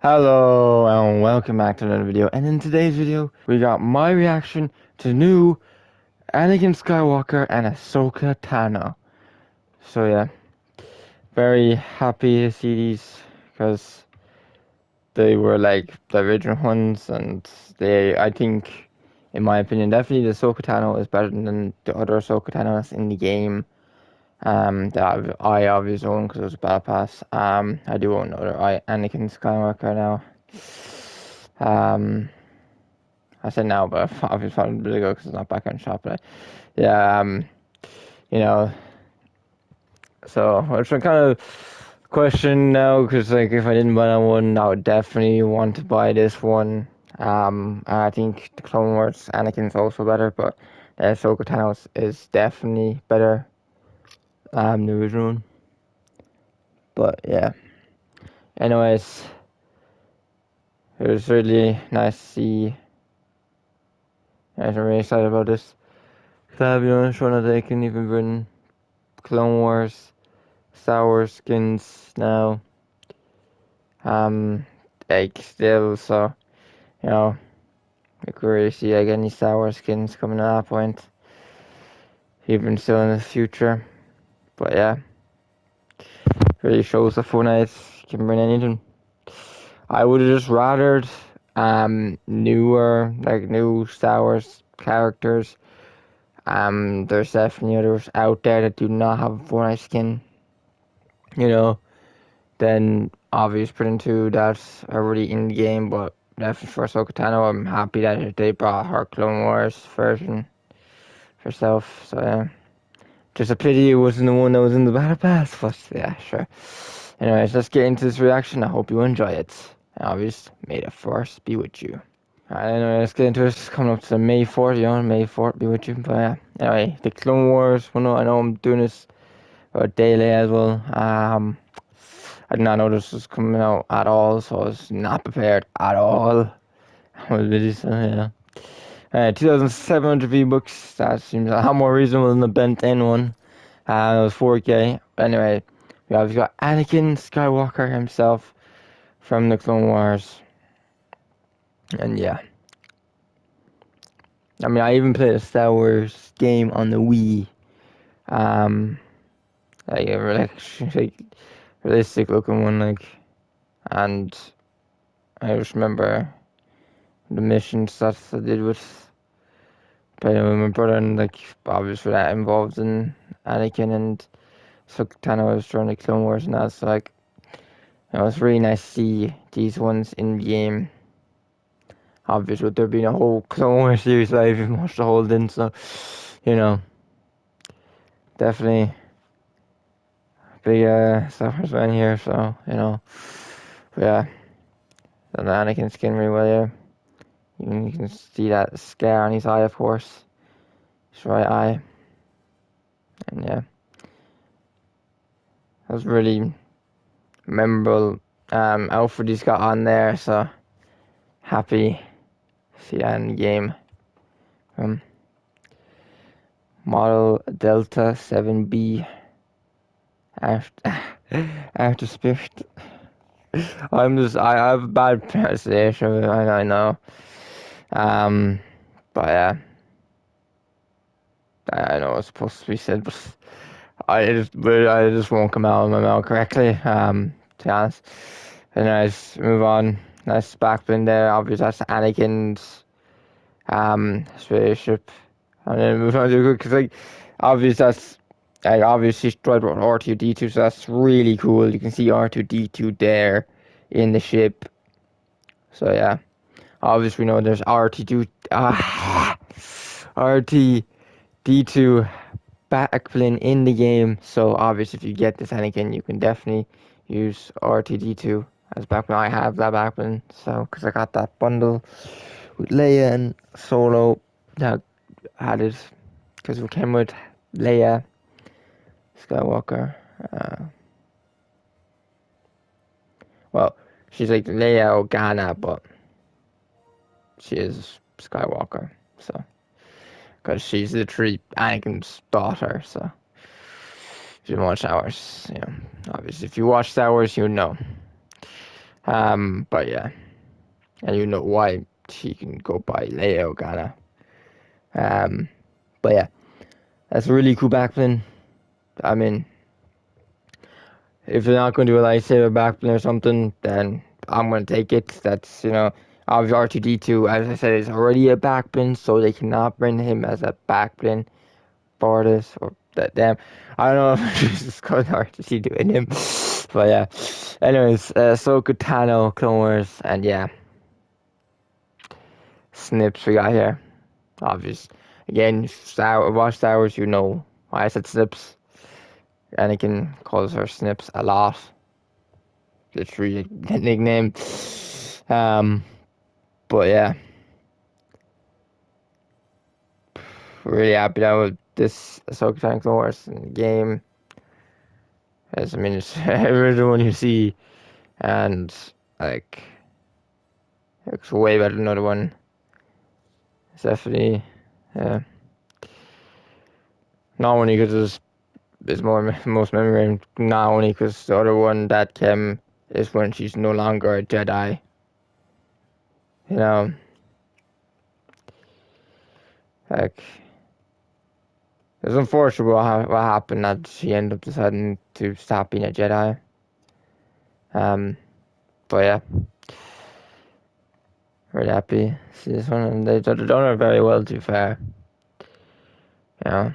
Hello and welcome back to another video, and in today's video we got my reaction to new Anakin Skywalker and Ahsoka Tano. So yeah, very happy to see these because they were like the original ones, and I think, in my opinion, definitely the Ahsoka Tano is better than the other Ahsoka Tanos in the game. That I obviously own because it was a battle pass. I do own another Anakin Skywalker now. Um, I said now, but obviously found it really good because it's not back on shop. But yeah, you know, so which I kind of question now because like if I didn't buy that one, I would definitely want to buy this one. I think the Clone Wars Anakin's also better, but the Ahsoka Tano is definitely better. The original one. But yeah. Anyways, it was really nice to see. I'm really excited about this. Cause showing that they can even bring Clone Wars Star Wars skins now. Like still, so you know, we could really see like any Star Wars skins coming at that point, even still in the future. But yeah, really shows the Fortnite can bring anything. I would have just rathered newer, like new Star Wars characters. There's definitely others out there that do not have a Fortnite skin. You know, then obvious put into that already in the game, but definitely for Ahsoka Tano, I'm happy that they brought her Clone Wars version herself. So yeah, just a pity it wasn't the one that was in the battle pass, but yeah, sure. Anyways, let's get into this reaction. I hope you enjoy it. And obviously, may the force be with you. Alright, anyway, let's get into it. It's coming up to May 4th, May 4th be with you. But yeah, anyway, the Clone Wars. Well, no, I know I'm doing this a day late as well. I did not know this was coming out at all, so I was not prepared at all. I was busy, so yeah. 2,700 V-Bucks, that seems a lot more reasonable than the Ben 10 one. It was 4K. Anyway, we obviously got Anakin Skywalker himself from the Clone Wars. And yeah. I mean, I even played a Star Wars game on the Wii. Um, like a realistic looking one, like, and I just remember the missions that I did with playing with my brother, and like obviously that involved in Anakin and Tano was trying to Clone Wars and that. So like, it was really nice to see these ones in the game. Obviously, with there being a whole Clone Wars series, I even watched the whole thing. So you know, definitely big Star Wars fan here. So you know, but yeah, the Anakin skin really well. Yeah, you can see that scar on his eye, of course, his right eye, and yeah. That was really memorable outfit he's got on there, so happy to see that in the game. Um, Model Delta 7B after, after Spirit. I have bad pronunciation, I know. Um, but yeah, I know it's supposed to be said, but I just won't come out of my mouth correctly. To be honest. And let's move on. Nice backbling there. Obviously, that's Anakin's spaceship. And then move on to because like obviously that's like obviously straight with R2D2, so that's really cool. You can see R2D2 there in the ship. So yeah, obviously we know there's RT2 RTD2 backbling in the game. So obviously if you get this Anakin, you can definitely use RTD2 as backbling. I have that backbling, so because I got that bundle with Leia and Solo that had it because we came with Leia Skywalker. Well, she's like Leia Organa, but she is Skywalker. So, because she's literally Anakin's daughter. So, if you watch Star Wars, you know, obviously, if you watch Star Wars, you know. But yeah, and you know why she can go by Leia Organa. But yeah, that's a really cool backbling. I mean, if they're not going to do a lightsaber backbling or something, then I'm going to take it. That's, obviously R2D2, as I said, is already a backbling, so they cannot bring him as a backbling for this. Or that damn, I don't know if this is called R2D2 in him. But yeah. Anyways, Ahsoka, Tano, Clone Wars, and yeah, Snips we got here. Obvious. Again, watch Star Wars, you know why I said Snips. Anakin calls her Snips a lot. Literally a nickname. But yeah, really happy now with this Ahsoka Tano Clone Wars game. As I mean, it's every one you see, and like it's way better than another one. It's definitely, not only because it's more most memory, not only because the other one that came is when she's no longer a Jedi. You know, like it's unfortunate what happened that she ended up deciding to stop being a Jedi. But yeah, really happy to see this one, and they've done it very well. To be fair, you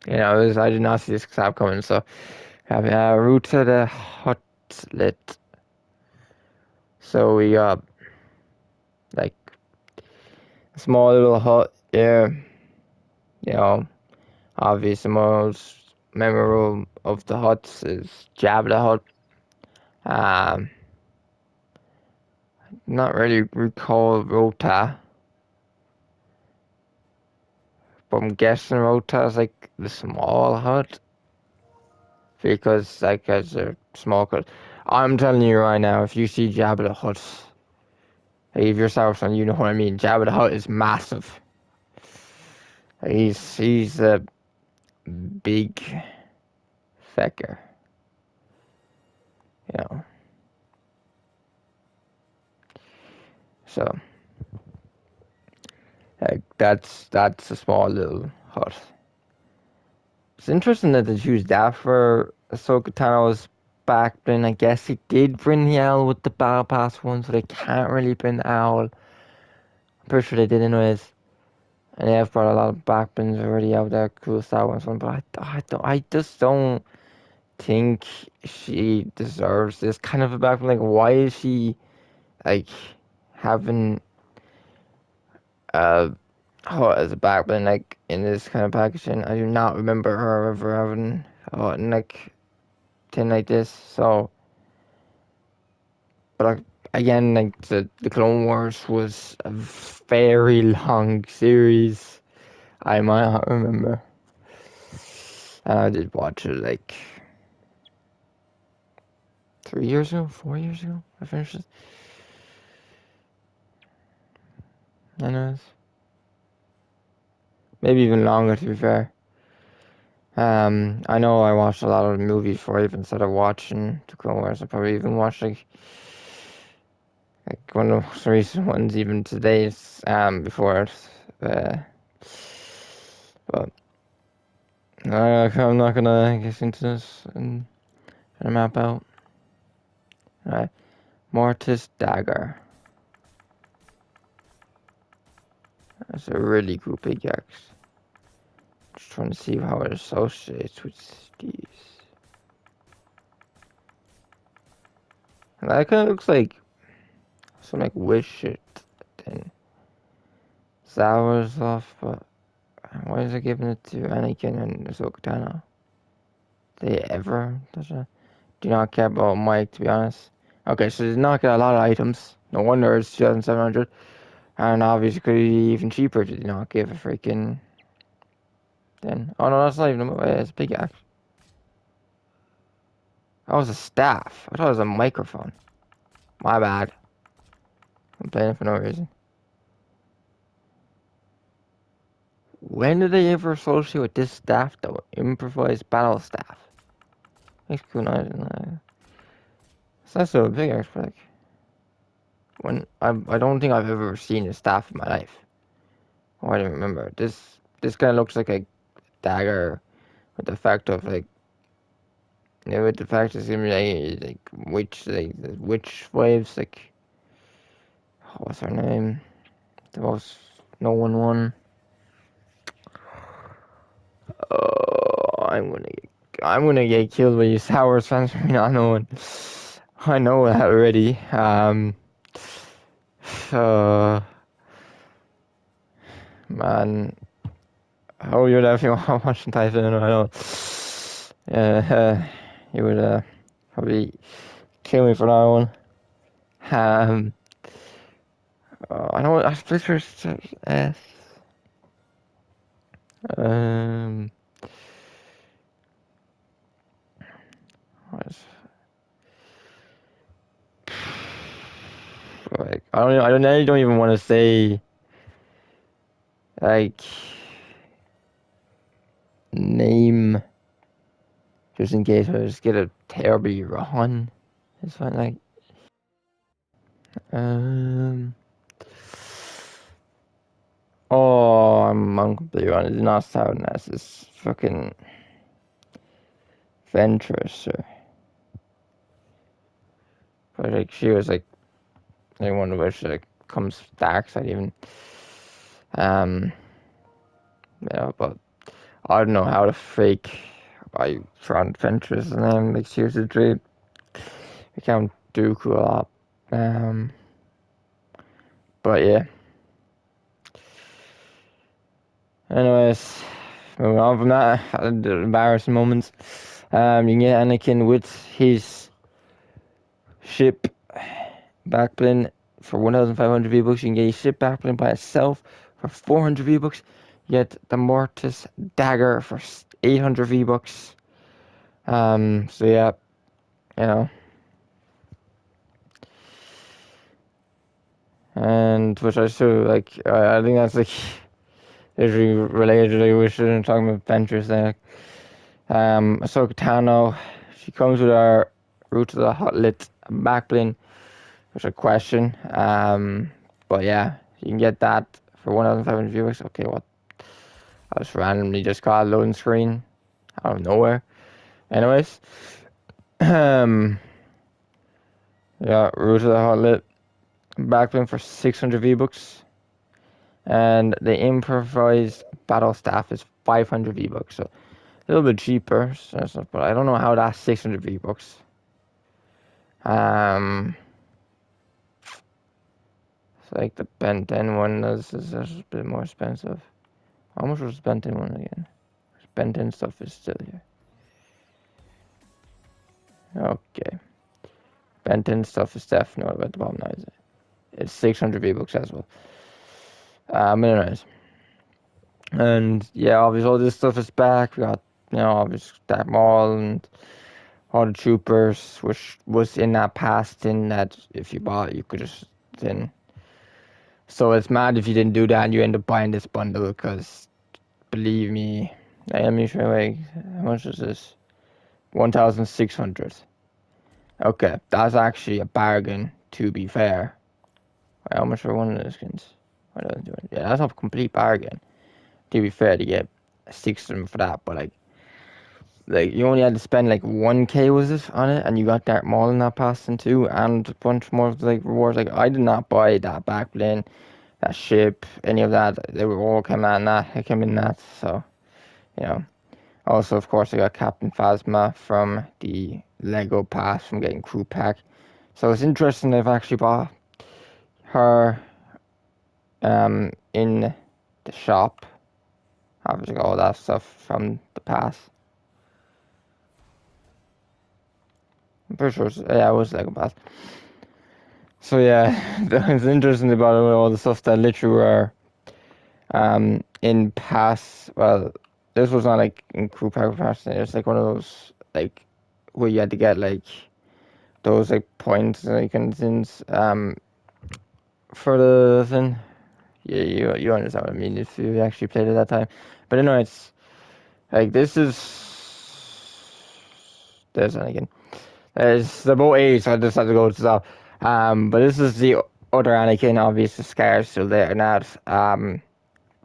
I did not see this crap coming. So, having a route to the hut lit. So we got like a small little hut here. You know, obviously the most memorable of the huts is Jabba the Hutt. Um, not really recall Rota, but I'm guessing Rota is like the small hut because like as a small hut. I'm telling you right now, if you see Jabba the Hutt, leave yourself and you know what I mean. Jabba the Hutt is massive. He's a big fecker, you know. So like that's a small little hut. It's interesting that they choose that for Ahsoka Tano's backbling. I guess he did bring the owl with the Battle Pass one, so they can't really bring the owl. I'm pretty sure they did anyways. And they have brought a lot of backblings already out there, cool Star Wars one, but I just don't think she deserves this kind of a backbling. Like, why is she like having uh as a backbling like in this kind of packaging? I do not remember her ever having like thing like this. So, but again, like the Clone Wars was a very long series. I might not remember. And I did watch it like 3 years ago, 4 years ago. I finished it. Anyways, maybe even longer to be fair. I know I watched a lot of movies before I even started watching the Clone Wars. I probably even watched like one of the most recent ones even today. Before it. But I'm not gonna get into this and map out. Alright, Mortis Dagger. That's a really cool pickaxe. Just trying to see how it associates with these. And that kind of looks like some like wish shit. Then sours off, but why is it giving it to Anakin and Ahsoka Tano? They ever do not care about Mike, to be honest. Okay, so they did not get a lot of items. No wonder it's 2,700. And obviously even cheaper to not give a freaking then. Oh no, that's not even it's a big axe. That was a staff. I thought it was a microphone. My bad. I'm playing it for no reason. When did they ever associate with this staff though? Improvised battle staff. It's cool. Nice. So that's so big, actually. Like, when I don't think I've ever seen a staff in my life. Oh, I don't remember. This kind of looks like a dagger with the fact of like, with the fact it's gonna be like the witch waves like, what's her name? The most known one. Oh, I'm gonna get killed by you Star Wars fans for me not knowing. I know that already. Uh, man, oh, you're definitely watching Typhoon. I know. You would probably kill me for that one. Um, I know. I picture S. Um, what is, like I don't even want to say like name just in case I just get a terribly wrong. It's fine. Like um. Oh, I'm completely wrong. It's not Soundness. It's fucking Ventress. But like she was like one of which like comes dark side even. Um. Yeah, but I don't know how to fake. I found Ventress and then like she was a dream. I can't do a lot. Um. But yeah. Anyways, moving on from that, the embarrassing moments. You can get Anakin with his ship backbling for 1,500 V-Bucks. You can get his ship backbling by itself for 400 V-Bucks. You get the Mortis dagger for 800 V-Bucks. So yeah, you know. And which I so like, I think that's like literally related. Like, we shouldn't talk about adventures there. Ahsoka Tano, she comes with our route to the hot lit backbling, which I question. But yeah, you can get that for 1,500 viewers. Okay, what? I just randomly just got a loading screen out of nowhere. Anyways, yeah, route to the hot lit backbling for 600 V-Bucks. And the improvised battle staff is 500 V-Bucks. So a little bit cheaper, but I don't know how that's 600 V-Bucks. It's like the Ben 10 one is a bit more expensive. How much was the Ben 10 one again? Ben 10 stuff is still here. Okay. Ben 10 stuff is definitely at the bottom now, is it? It's 600 V-Bucks as well. Anyways. And yeah, obviously all this stuff is back. We got, obviously Dark Maul and all the troopers, which was in that past thing that if you bought, you could just then. So it's mad if you didn't do that and you end up buying this bundle because, believe me, let me show you. How much is this? 1,600. Okay, that's actually a bargain. To be fair, how much for one of the skins? Yeah, that's a complete bargain. To be fair, to get 6 of them for that, but like you only had to spend like 1K was it on it, and you got Dark Maul in that passing too, and a bunch more of like rewards. Like I did not buy that backbling, that ship, any of that. They were all came in that. It came in that. So you know. Also, of course, I got Captain Phasma from the Lego pass from getting Crew Pack. So it's interesting they've actually bought her in the shop. Obviously, all that stuff from the pass. I'm pretty sure it was Lego pass. So yeah, it's interesting about all the stuff that literally were in pass. Well, this was not like in Crew Pack pass. It's like one of those like where you had to get like those like points like and things for the thing. Yeah, you understand what I mean if you actually played it that time. But anyway, it's like this there's Anakin. They're both eight, so I just had to go to that. But this is the other Anakin. Obviously, Scar's still there, and that.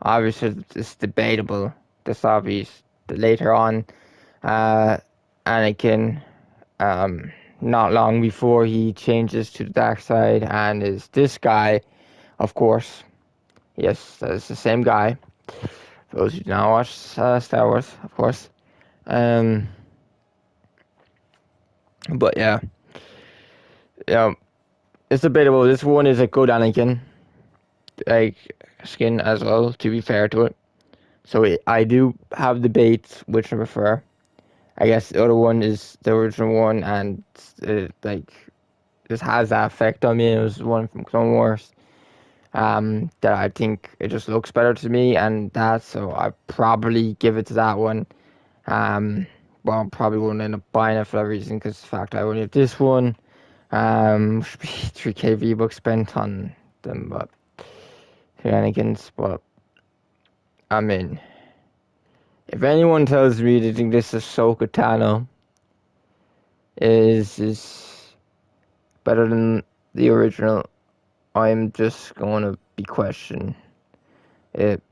Obviously, it's debatable. This obvious later on, uh, Anakin, not long before he changes to the dark side, and is this guy, of course. Yes, that's the same guy. For those who do not watch Star Wars, of course. Um, but yeah, yeah, it's debatable. This one is a good Anakin, like skin as well. To be fair to it, so I do have debates which I prefer. I guess the other one is the original one, and like this has that effect on me. It was one from Clone Wars. That I think it just looks better to me, and that so I probably give it to that one. Um, well, probably won't end up buying it for that reason because the fact I only have this one. Should be 3k V-Bucks spent on them, but shenanigans. But I mean, if anyone tells me they think this Ahsoka Tano is better than the original, I'm just going to be questioning it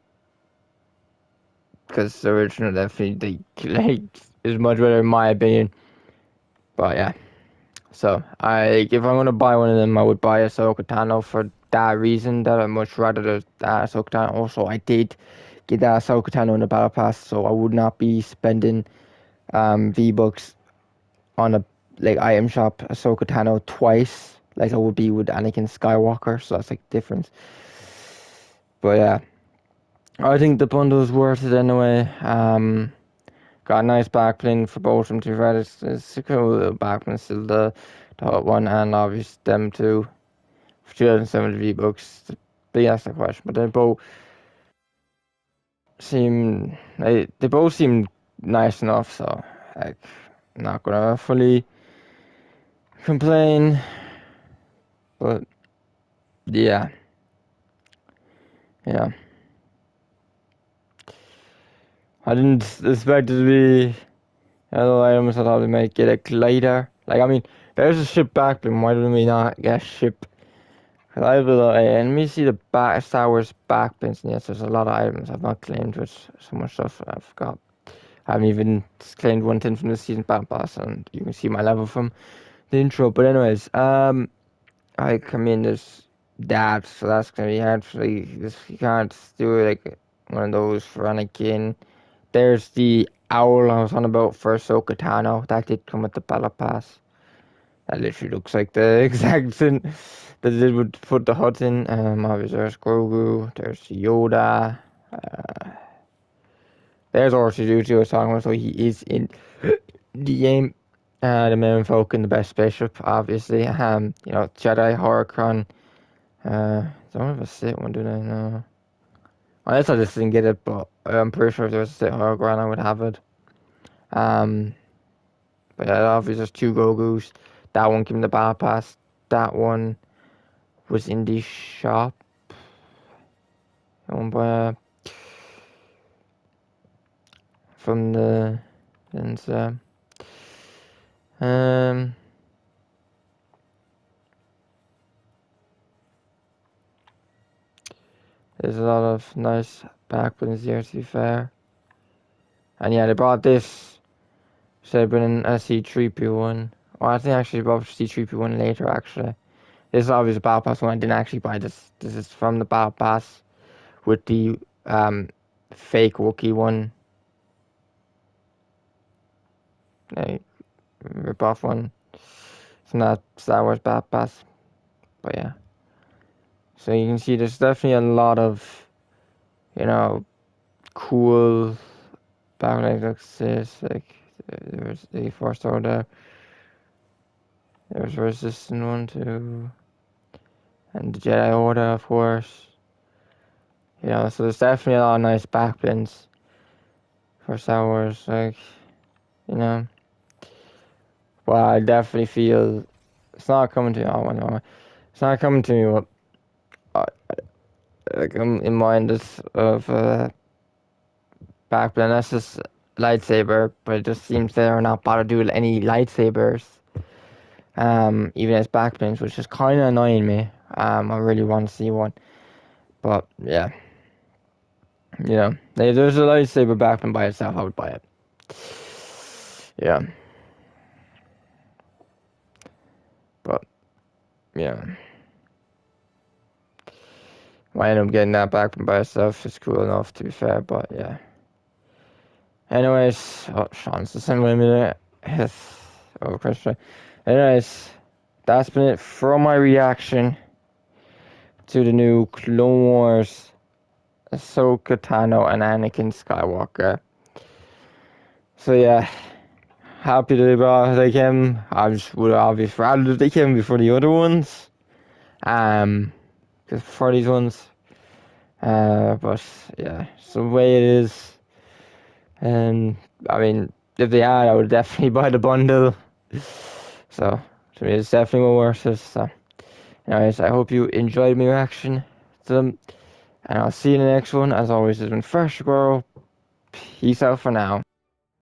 because the original definitely like is much better in my opinion. But yeah, so if I'm gonna buy one of them, I would buy Ahsoka Tano for that reason. That I much rather the Ahsoka Tano. Also, I did get that Ahsoka Tano in the battle pass, so I would not be spending V-Bucks on a like item shop Ahsoka Tano twice like I would be with Anakin Skywalker. So that's like the difference. But yeah, I think the bundle's worth it anyway. Got a nice backplane for both of them. To be fair, it's a cool little backplane, still the hot one, and obviously them two for 2070 V-Bucks. But yeah, that's the question. But they both seem nice enough, so like not gonna fully complain. But yeah, yeah. I didn't expect it to be hello items. I thought we might get a glider. Like I mean, there's a ship backplane. Why didn't we not get a ship? I have let me see the back Star Wars backplanes. And yes, there's a lot of items I've not claimed, which so much stuff I forgot. I haven't even claimed 110 from this season battle pass, and you can see my level from the intro. But anyways, I come in there's that, so that's gonna be hard for this. You can't do it like one of those for Anakin. There's the owl I was on about for Ahsoka Tano. That did come with the battle pass. That literally looks like the exact thing that they would put the hut in. Obviously there's Grogu, there's Yoda, there's R2-D2 I was talking about, so he is in the game. The Millennium Falcon, the best spaceship, obviously. Jedi Horicron. Don't have a Sith one, do they? No. Unless I just didn't get it, but I'm pretty sure if there was a Sith Horicron, I would have it. Um, but yeah, obviously there's two Grogus. That one came in the battle pass. That one was in the shop. Owned by from the and um there's a lot of nice backblings here to be fair. And yeah, they brought this instead of bringing a C3PO one. Well, I think actually they brought C3PO one later actually. This is obviously a battle pass one. I didn't actually buy this. This is from the battle pass with the fake Wookiee one. Like rip off one. It's not Star Wars battle pass. But yeah. So you can see there's definitely a lot of, cool backlight looks this. Like there's the Force Order. There's Resistance one too. And the Jedi Order of course. So there's definitely a lot of nice backpins for Star Wars, like, you know. But I definitely feel it's not coming to me. Oh, no, it's not coming to me. But like I'm in mind of backplane. That's just lightsaber, but it just seems they're not bothered doing any lightsabers. Even as backblings, which is kind of annoying me. I really want to see one, but yeah, if there's a lightsaber backbling by itself, I would buy it. Yeah, but yeah, I end up getting that backbling by itself. It's cool enough, to be fair, but yeah. Anyways, Sean's the same limit. Yes, question. Anyways, that's been it from my reaction to the new Clone Wars Ahsoka, Tano, and Anakin Skywalker. So yeah, happy that they came. I just would obviously rather they came before the other ones. Because before these ones, but yeah, it's the way it is. And I mean, if they had, I would definitely buy the bundle. So to me, it's definitely more worth it. So, anyways, I hope you enjoyed my reaction to them, and I'll see you in the next one. As always, it's been Fresh Squirrel. Peace out for now.